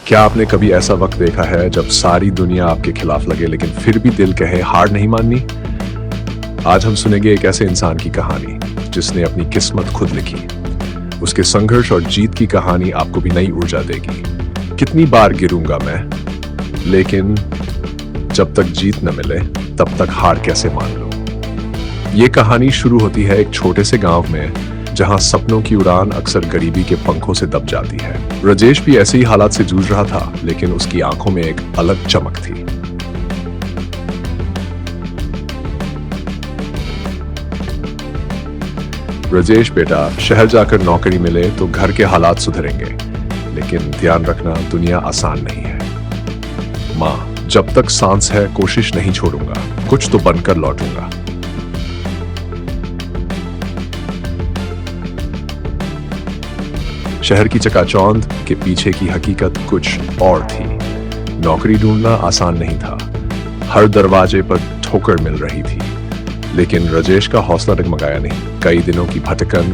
क्या आपने कभी ऐसा वक्त देखा है जब सारी दुनिया आपके खिलाफ लगे लेकिन फिर भी दिल कहे हार नहीं माननी? आज हम सुनेंगे एक ऐसे इंसान की कहानी जिसने अपनी किस्मत खुद लिखी। उसके संघर्ष और जीत की कहानी आपको भी नई ऊर्जा देगी। कितनी बार गिरूंगा मैं, लेकिन जब तक जीत न मिले तब तक हार कैसे मान लूं। ये कहानी शुरू होती है एक छोटे से गांव में, जहां सपनों की उड़ान अक्सर गरीबी के पंखों से दब जाती है। राजेश भी ऐसे ही हालात से जूझ रहा था, लेकिन उसकी आंखों में एक अलग चमक थी। राजेश बेटा, शहर जाकर नौकरी मिले तो घर के हालात सुधरेंगे, लेकिन ध्यान रखना दुनिया आसान नहीं है। माँ, जब तक सांस है कोशिश नहीं छोड़ूंगा, कुछ तो बनकर लौटूंगा। शहर की चकाचौंध के पीछे की हकीकत कुछ और थी। नौकरी ढूंढना आसान नहीं था, हर दरवाजे पर ठोकर मिल रही थी, लेकिन राजेश का हौसला डगमगाया नहीं। कई दिनों की भटकन,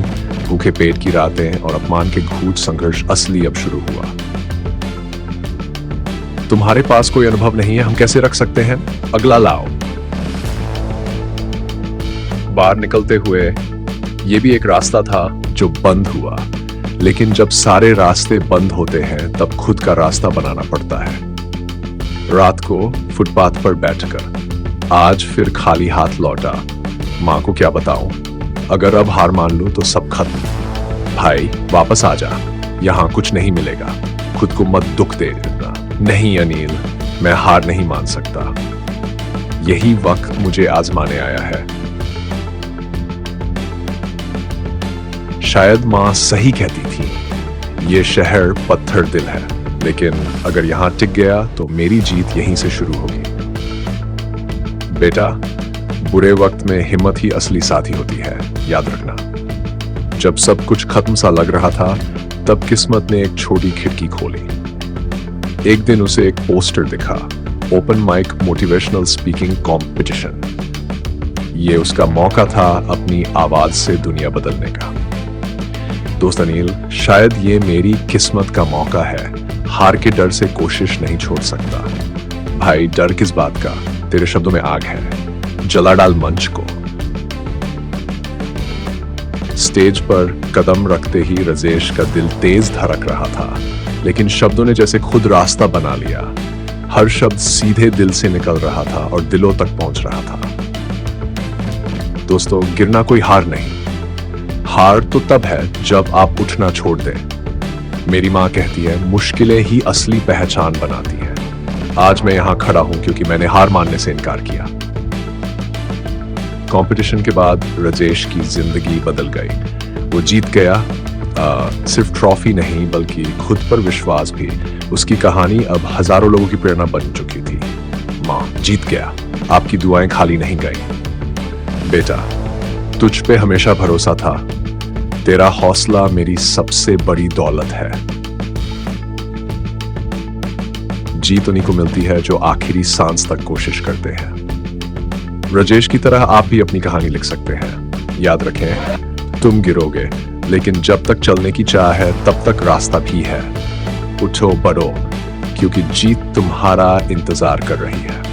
भूखे पेट की रातें और अपमान के घूट संघर्ष असली अब शुरू हुआ। तुम्हारे पास कोई अनुभव नहीं है, हम कैसे रख सकते हैं? अगला लाओ। बाहर निकलते हुए ये भी एक रास्ता था जो बंद हुआ, लेकिन जब सारे रास्ते बंद होते हैं तब खुद का रास्ता बनाना पड़ता है। रात को फुटपाथ पर बैठकर आज फिर खाली हाथ लौटा। माँ को क्या बताऊं, अगर अब हार मान लूं तो सब खत्म। भाई वापस आ जा, यहां कुछ नहीं मिलेगा। खुद को मत दुख दे देना। नहीं अनिल, मैं हार नहीं मान सकता। यही वक्त मुझे आजमाने आया है। शायद माँ सही कहती थी, ये शहर पत्थर दिल है, लेकिन अगर यहां टिक गया तो मेरी जीत यहीं से शुरू होगी। बेटा, बुरे वक्त में हिम्मत ही असली साथी होती है, याद रखना। जब सब कुछ खत्म सा लग रहा था, तब किस्मत ने एक छोटी खिड़की खोली। एक दिन उसे एक पोस्टर दिखा, open mic motivational speaking competition. ये उसका मौका था अपनी आवाज से दुनिया बदलने का। दोस्त अनिल, शायद ये मेरी किस्मत का मौका है। हार के डर से कोशिश नहीं छोड़ सकता। भाई, डर किस बात का, तेरे शब्दों में आग है, जला डाल मंच को। स्टेज पर कदम रखते ही राजेश का दिल तेज धड़क रहा था, लेकिन शब्दों ने जैसे खुद रास्ता बना लिया। हर शब्द सीधे दिल से निकल रहा था और दिलों तक पहुंच रहा था। दोस्तों, गिरना कोई हार नहीं, हार तो तब है जब आप उठना छोड़ दें। मेरी माँ कहती है, मुश्किलें ही असली पहचान बनाती हैं। आज मैं यहां खड़ा हूं क्योंकि मैंने हार मानने से इनकार किया। कंपटीशन के बाद राजेश की जिंदगी बदल गई। वो जीत गया, सिर्फ ट्रॉफी नहीं बल्कि खुद पर विश्वास भी। उसकी कहानी अब हजारों लोगों की प्रेरणा बन चुकी थी। माँ, जीत गया, आपकी दुआएं खाली नहीं गई। बेटा, तुझ पे हमेशा भरोसा था। तेरा हौसला मेरी सबसे बड़ी दौलत है। जीत उन्हीं को मिलती है जो आखिरी सांस तक कोशिश करते हैं। राजेश की तरह आप भी अपनी कहानी लिख सकते हैं। याद रखें, तुम गिरोगे, लेकिन जब तक चलने की चाह है तब तक रास्ता भी है। उठो, बढ़ो, क्योंकि जीत तुम्हारा इंतजार कर रही है।